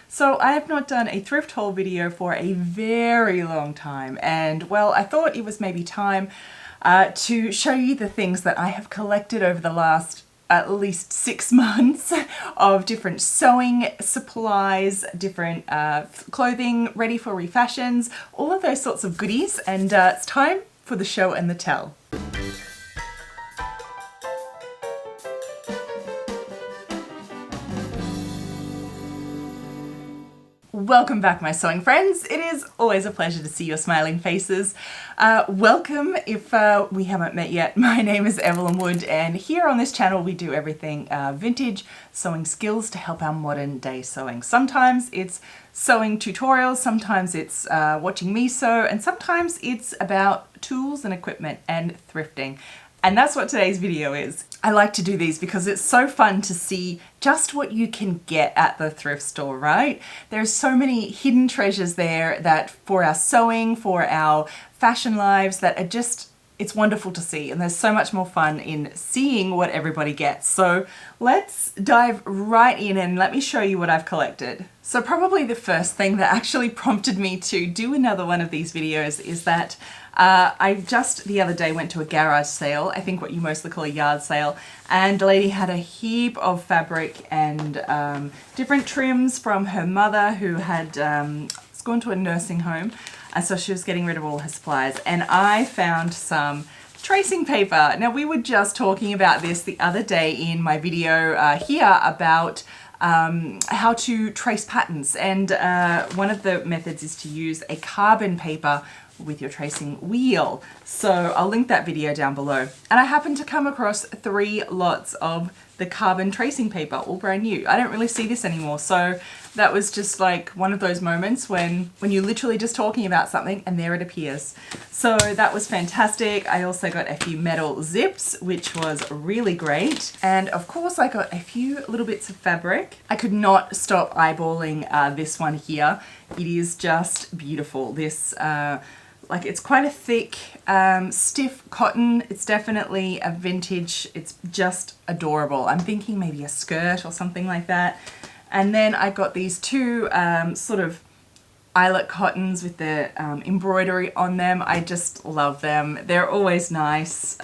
So I have not done a thrift haul video for a very long time, and well, I thought it was maybe time to show you the things that I have collected over the last at least 6 months of different sewing supplies, different clothing ready for refashions, all of those sorts of goodies, and it's time for the show and the tell. Welcome back, my sewing friends. It is always a pleasure to see your smiling faces. Welcome if we haven't met yet. My name is Evelyn Wood, and here on this channel we do everything vintage sewing skills to help our modern day sewing. Sometimes it's sewing tutorials, sometimes it's watching me sew, and sometimes it's about tools and equipment and thrifting. And that's what today's video is. I like to do these because it's so fun to see just what you can get at the thrift store, right? There's so many hidden treasures there that for our sewing, for our fashion lives, that are just, it's wonderful to see. And there's so much more fun in seeing what everybody gets. So let's dive right in and let me show you what I've collected. So probably the first thing that actually prompted me to do another one of these videos is that I just the other day went to a garage sale, I think what you mostly call a yard sale, and the lady had a heap of fabric and different trims from her mother who had gone to a nursing home, and so she was getting rid of all her supplies, and I found some tracing paper. Now, we were just talking about this the other day in my video here about how to trace patterns, and one of the methods is to use a carbon paper with your tracing wheel. So I'll link that video down below. And I happened to come across 3 lots of the carbon tracing paper, all brand new. I don't really see this anymore. So that was just like one of those moments when you're literally just talking about something and there it appears. So that was fantastic. I also got a few metal zips, which was really great. And of course I got a few little bits of fabric. I could not stop eyeballing this one here. It is just beautiful. This like, it's quite a thick, stiff cotton. It's definitely a vintage. It's just adorable. I'm thinking maybe a skirt or something like that. And then I got these 2 sort of eyelet cottons with the embroidery on them. I just love them. They're always nice.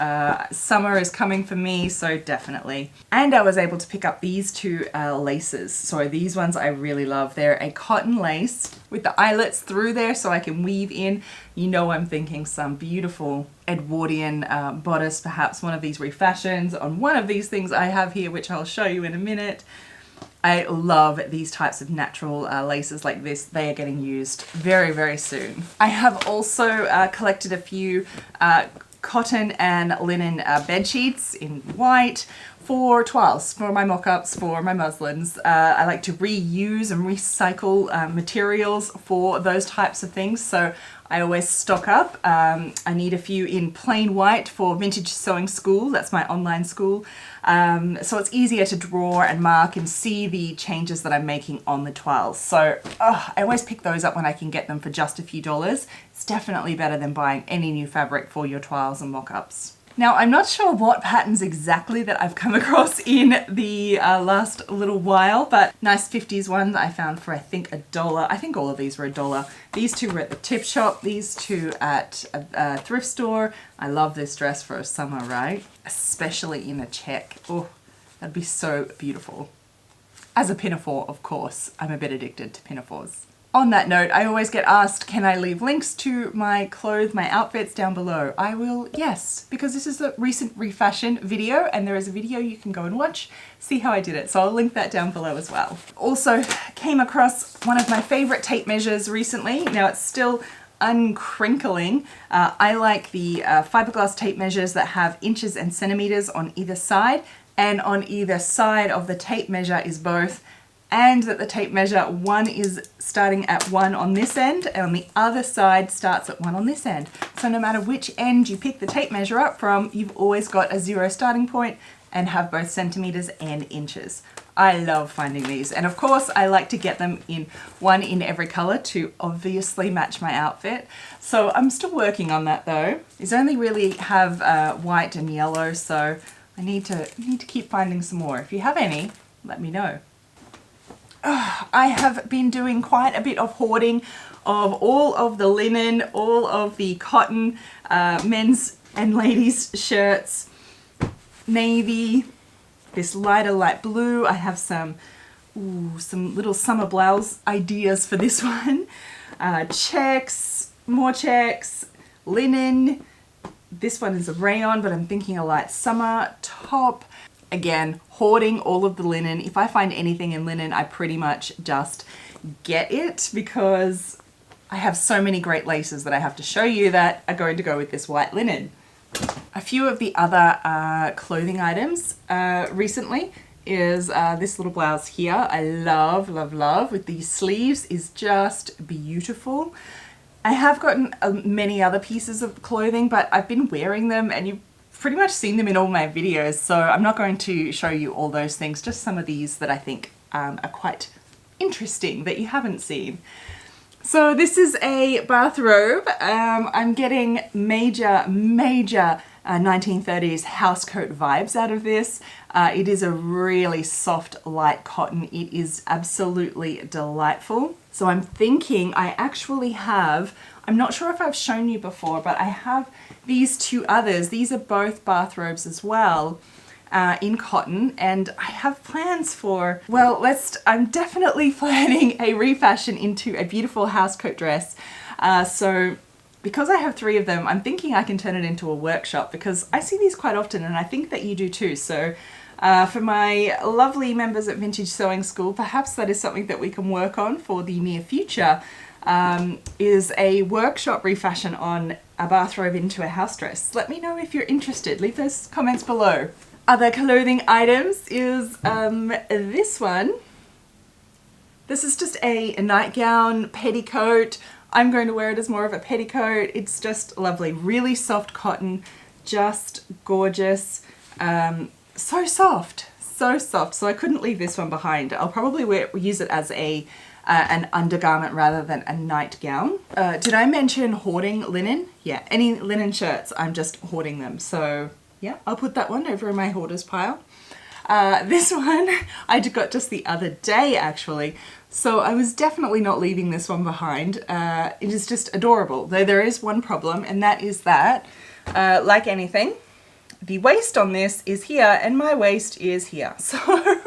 Summer is coming for me, so definitely. And I was able to pick up these 2 laces. So these ones I really love. They're a cotton lace with the eyelets through there so I can weave in. You know, I'm thinking some beautiful Edwardian bodice, perhaps one of these refashions on one of these things I have here, which I'll show you in a minute. I love these types of natural laces like this. They are getting used very, very soon. I have also collected a few cotton and linen bed sheets in white for toiles, for my mock-ups, for my muslins. I like to reuse and recycle materials for those types of things, so I always stock up. I need a few in plain white for Vintage Sewing School. That's my online school. So it's easier to draw and mark and see the changes that I'm making on the toiles. So I always pick those up when I can get them for just a few dollars. It's definitely better than buying any new fabric for your toiles and mock-ups. Now, I'm not sure what patterns exactly that I've come across in the last little while, but nice 50s ones I found for I think $1. I think all of these were $1. These 2 were at the tip shop, these 2 at a thrift store. I love this dress for summer, right? Especially in a check. Oh, that'd be so beautiful. As a pinafore, of course. I'm a bit addicted to pinafores. On that note, I always get asked, can I leave links to my clothes, my outfits down below? I will, yes, because this is a recent refashion video and there is a video you can go and watch, see how I did it. So I'll link that down below as well. Also came across one of my favorite tape measures recently. Now it's still uncrinkling. I like the fiberglass tape measures that have inches and centimeters on either side, and on either side of the tape measure is both, and that the tape measure, one is starting at 1 on this end and on the other side starts at 1 on this end. So no matter which end you pick the tape measure up from, you've always got a 0 starting point and have both centimeters and inches. I love finding these, and of course I like to get them in one in every color to obviously match my outfit. So I'm still working on that though. These only really have white and yellow, so I need to keep finding some more. If you have any, let me know. I have been doing quite a bit of hoarding of all of the linen, all of the cotton, men's and ladies' shirts, navy, this lighter light blue. I have some little summer blouse ideas for this one. Checks, more checks, linen. This one is a rayon, but I'm thinking a light summer top. Again, hoarding all of the linen. If I find anything in linen, I pretty much just get it because I have so many great laces that I have to show you that are going to go with this white linen. A few of the other clothing items recently is this little blouse here. I love, love, love with these sleeves, is just beautiful. I have gotten many other pieces of clothing, but I've been wearing them and you've pretty much seen them in all my videos, so I'm not going to show you all those things, just some of these that I think are quite interesting that you haven't seen. So this is a bathrobe. I'm getting major 1930s housecoat vibes out of this. It is a really soft, light cotton. It is absolutely delightful. So I'm thinking I actually have, I'm not sure if I've shown you before, but I have these two others. These are both bathrobes as well. In cotton, and I have plans for, well, I'm definitely planning a refashion into a beautiful housecoat dress. So because I have 3 of them, I'm thinking I can turn it into a workshop because I see these quite often and I think that you do too. So for my lovely members at Vintage Sewing School, perhaps that is something that we can work on for the near future, is a workshop refashion on a bathrobe into a house dress. Let me know if you're interested. Leave those comments below. Other clothing items is this one. This is just a nightgown, petticoat. I'm going to wear it as more of a petticoat. It's just lovely, really soft cotton, just gorgeous. So soft, so soft. So I couldn't leave this one behind. I'll probably use it as an undergarment rather than a nightgown. Did I mention hoarding linen? Yeah, any linen shirts, I'm just hoarding them. So yeah, I'll put that one over in my hoarders pile. This one I got just the other day actually, so I was definitely not leaving this one behind. It is just adorable, though there is one problem, and that is that, like anything, the waist on this is here and my waist is here. So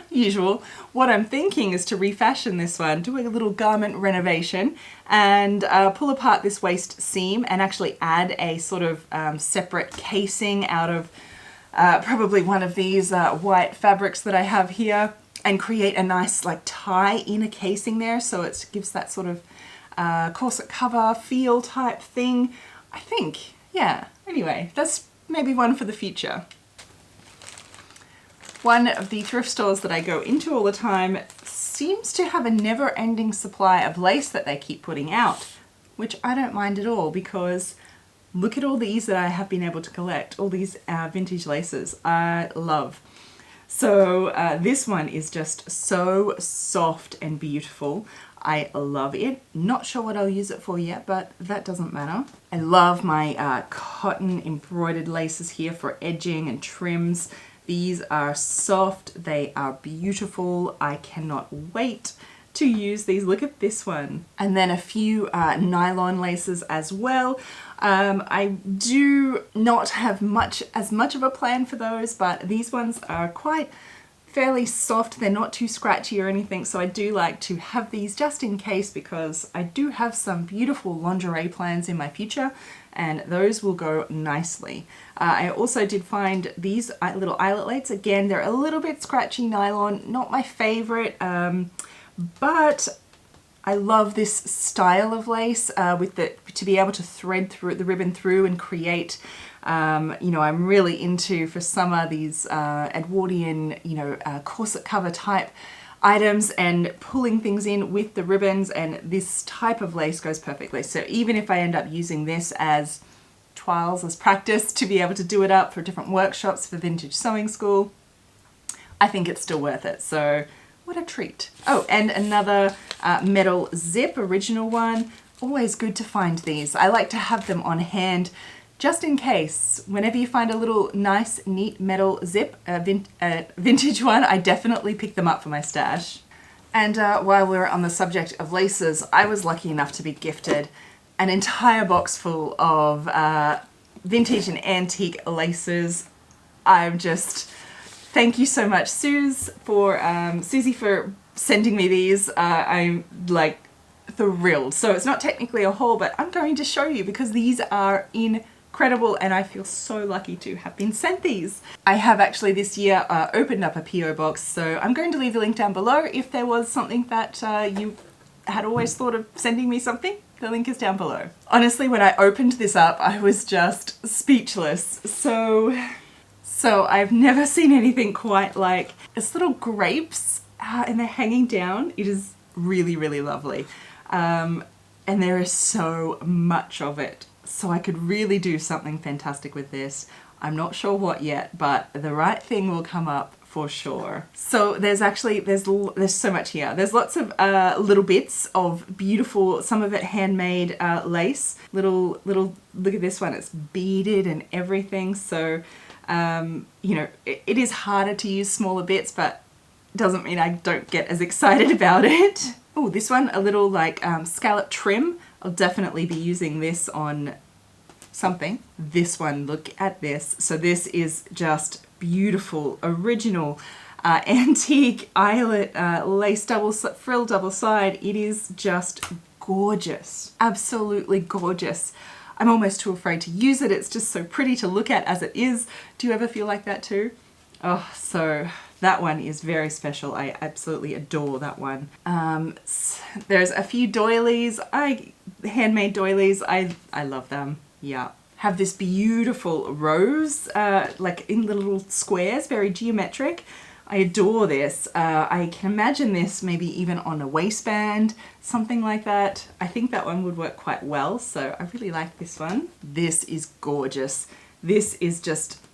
usual. What I'm thinking is to refashion this one, do a little garment renovation and pull apart this waist seam and actually add a sort of separate casing out of probably one of these white fabrics that I have here, and create a nice like tie in a casing there, so it gives that sort of corset cover feel type thing, I think. Yeah, anyway, that's maybe one for the future. One of the thrift stores that I go into all the time seems to have a never-ending supply of lace that they keep putting out, which I don't mind at all because look at all these that I have been able to collect, all these vintage laces I love. So this one is just so soft and beautiful. I love it. Not sure what I'll use it for yet, but that doesn't matter. I love my cotton embroidered laces here for edging and trims. These are soft, they are beautiful. I cannot wait to use these. Look at this one. And then a few nylon laces as well. I do not have as much of a plan for those, but these ones are quite fairly soft. They're not too scratchy or anything, so I do like to have these just in case because I do have some beautiful lingerie plans in my future and those will go nicely. I also did find these little eyelet laces. Again, they're a little bit scratchy nylon, not my favorite, but I love this style of lace to be able to thread through the ribbon through and create, you know, I'm really into for summer these Edwardian, you know, corset cover type items and pulling things in with the ribbons, and this type of lace goes perfectly. So even if I end up using this as trials, as practice to be able to do it up for different workshops for Vintage Sewing School, I think it's still worth it. So what a treat. Oh, and another metal zip, original one. Always good to find these. I like to have them on hand just in case. Whenever you find a little nice, neat metal zip, vintage one, I definitely pick them up for my stash. And while we're on the subject of laces, I was lucky enough to be gifted an entire box full of vintage and antique laces. Thank you so much, Susie, for sending me these. I'm like thrilled. So it's not technically a haul, but I'm going to show you because these are incredible and I feel so lucky to have been sent these. I have actually this year opened up a PO box, so I'm going to leave the link down below if there was something that you had always thought of sending me something. The link is down below. Honestly, when I opened this up, I was just speechless. So I've never seen anything quite like it's little grapes and they're hanging down. It is really, really lovely. And there is so much of it. So I could really do something fantastic with this. I'm not sure what yet, but the right thing will come up for sure. So there's so much here. There's lots of little bits of beautiful, some of it handmade lace. Little, look at this one, it's beaded and everything. So, you know, it is harder to use smaller bits, but doesn't mean I don't get as excited about it. Oh, this one, a little like scallop trim. I'll definitely be using this on something. This one, look at this. So this is just beautiful, original, antique eyelet lace frill double side. It is just gorgeous, absolutely gorgeous. I'm almost too afraid to use it. It's just so pretty to look at as it is. Do you ever feel like that too? Oh, so that one is very special. I absolutely adore that one. There's a few doilies. Handmade doilies. I love them. Yeah. Have this beautiful rose, like in little squares, very geometric. I adore this. I can imagine this maybe even on a waistband, something like that. I think that one would work quite well, so I really like this one. This is gorgeous. This is just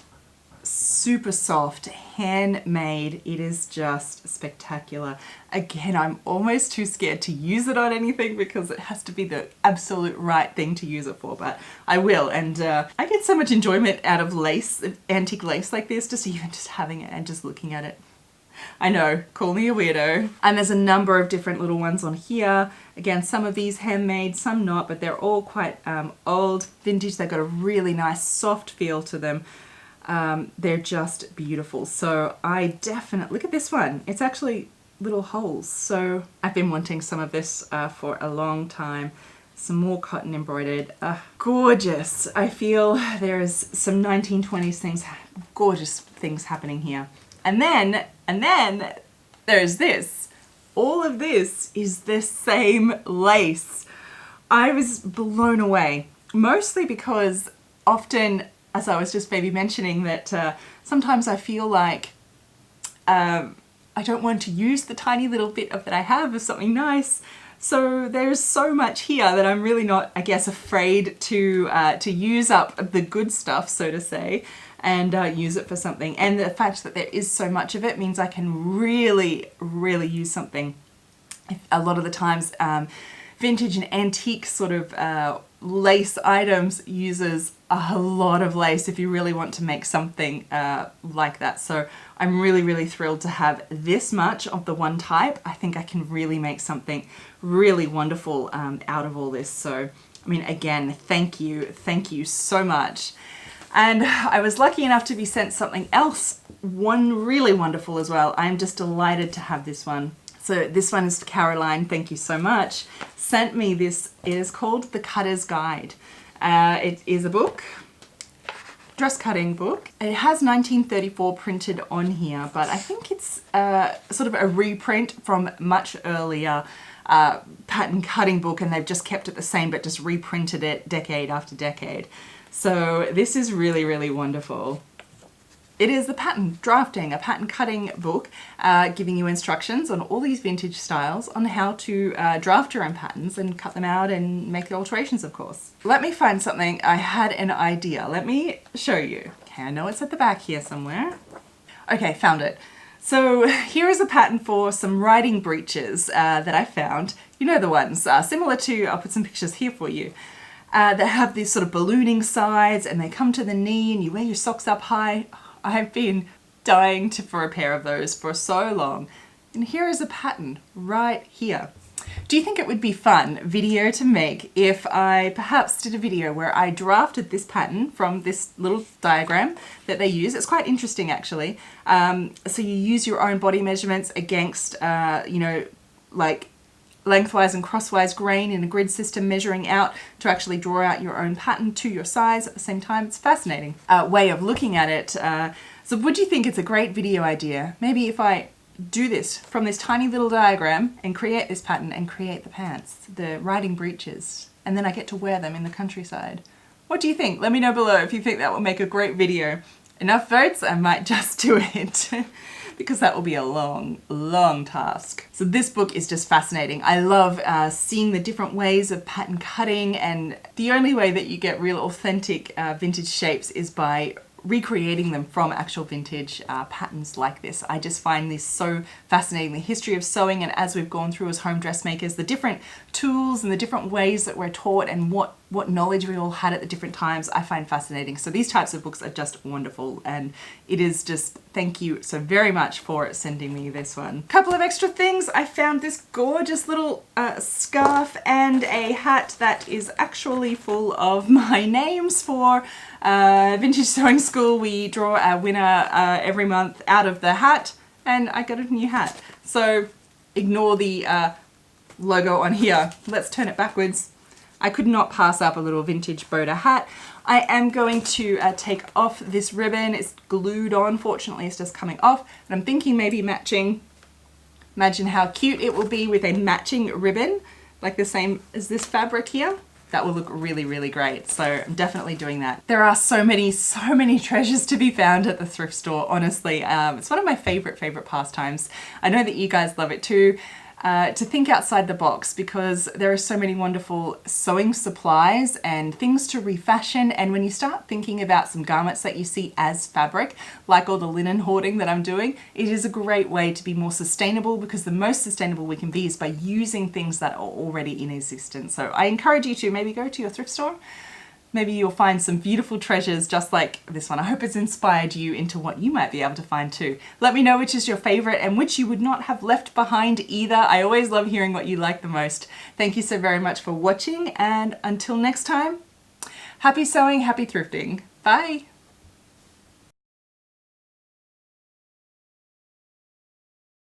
super soft, handmade. It is just spectacular. Again, I'm almost too scared to use it on anything because it has to be the absolute right thing to use it for, but I will. And I get so much enjoyment out of lace, antique lace like this, just even just having it and just looking at it. I know, call me a weirdo. And there's a number of different little ones on here. Again, some of these handmade, some not, but they're all quite old, vintage. They've got a really nice soft feel to them. They're just beautiful. So I definitely, look at this one. It's actually little holes. So I've been wanting some of this for a long time. Some more cotton embroidered. Gorgeous. I feel there's some 1920s things, gorgeous things happening here. And then there's this. All of this is the same lace. I was blown away, mostly because often, as I was just maybe mentioning, that sometimes I feel like I don't want to use the tiny little bit of that I have of something nice. So there's so much here that I'm really not, I guess, afraid to use up the good stuff, so to say, and use it for something. And the fact that there is so much of it means I can really, really use something. A lot of the times, vintage and antique sort of lace items uses a lot of lace if you really want to make something like that. So I'm really, really thrilled to have this much of the one type. I think I can really make something really wonderful out of all this. So, I mean, again, thank you so much. And I was lucky enough to be sent something else, one really wonderful as well. I'm just delighted to have this one. So this one is Caroline, thank you so much, sent me this. It is called The Cutter's Guide. It is a book, dress cutting book. It has 1934 printed on here, but I think it's sort of a reprint from much earlier pattern cutting book, and they've just kept it the same but just reprinted it decade after decade. So this is really, really wonderful. It is the pattern drafting, a pattern cutting book, giving you instructions on all these vintage styles on how to draft your own patterns and cut them out and make the alterations, of course. Let me find something. I had an idea. Let me show you. Okay, I know it's at the back here somewhere. Okay, found it. So here is a pattern for some riding breeches that I found. You know the ones, similar to, I'll put some pictures here for you. That have these sort of ballooning sides and they come to the knee and you wear your socks up high. I've been dying for a pair of those for so long. And here is a pattern right here. Do you think it would be fun video to make if I perhaps did a video where I drafted this pattern from this little diagram that they use? It's quite interesting actually. So you use your own body measurements against, you know, like lengthwise and crosswise grain in a grid system, measuring out to actually draw out your own pattern to your size at the same time. It's a fascinating way of looking at it. So would you think it's a great video idea? Maybe if I do this from this tiny little diagram and create this pattern and create the pants, the riding breeches, and then I get to wear them in the countryside. What do you think? Let me know below if you think that will make a great video. Enough votes, I might just do it because that will be a long, long task. So this book is just fascinating. I love seeing the different ways of pattern cutting, and the only way that you get real authentic vintage shapes is by recreating them from actual vintage patterns like this. I just find this so fascinating, the history of sewing, and as we've gone through as home dressmakers, the different tools and the different ways that we're taught and what knowledge we all had at the different times, I find fascinating. So these types of books are just wonderful, and it is just, thank you so very much for sending me this one. Couple of extra things. I found this gorgeous little scarf and a hat that is actually full of my names for Vintage Sewing School. We draw a winner every month out of the hat, and I got a new hat. So ignore the logo on here. Let's turn it backwards. I could not pass up a little vintage boater hat. I am going to take off this ribbon. It's glued on, fortunately it's just coming off. And I'm thinking maybe matching. Imagine how cute it will be with a matching ribbon, like the same as this fabric here. That will look really, really great. So I'm definitely doing that. There are so many treasures to be found at the thrift store, honestly. It's one of my favorite pastimes. I know that you guys love it too. To think outside the box, because there are so many wonderful sewing supplies and things to refashion, and when you start thinking about some garments that you see as fabric, like all the linen hoarding that I'm doing, it is a great way to be more sustainable, because the most sustainable we can be is by using things that are already in existence. So I encourage you to maybe go to your thrift store. Maybe you'll find some beautiful treasures just like this one. I hope it's inspired you into what you might be able to find too. Let me know which is your favorite and which you would not have left behind either. I always love hearing what you like the most. Thank you so very much for watching, and until next time, happy sewing, happy thrifting. Bye.